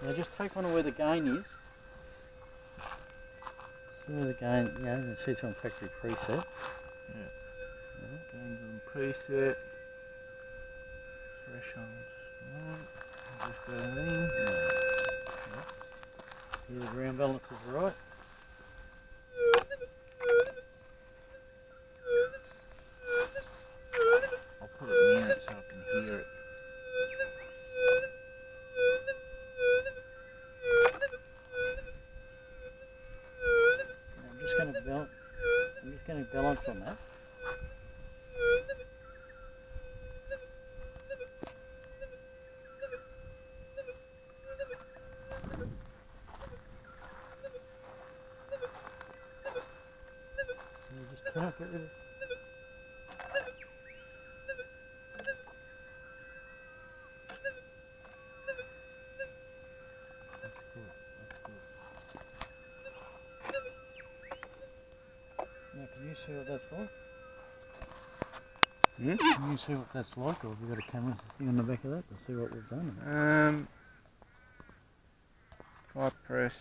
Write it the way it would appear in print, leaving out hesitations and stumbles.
Now just take one where the gain is. See where the gain, you can see it's on factory preset. Yeah. Gains on preset. Thresholds. Just go in. Here the ground balance is right. I'll put it near it so I can hear it. I'm just going to balance on that. So you just cannot get rid of it. That's good, that's good. Now can you see what that's like? Can you see what that's like, or have you got a camera thing on the back of that to see what we've done? Fire press.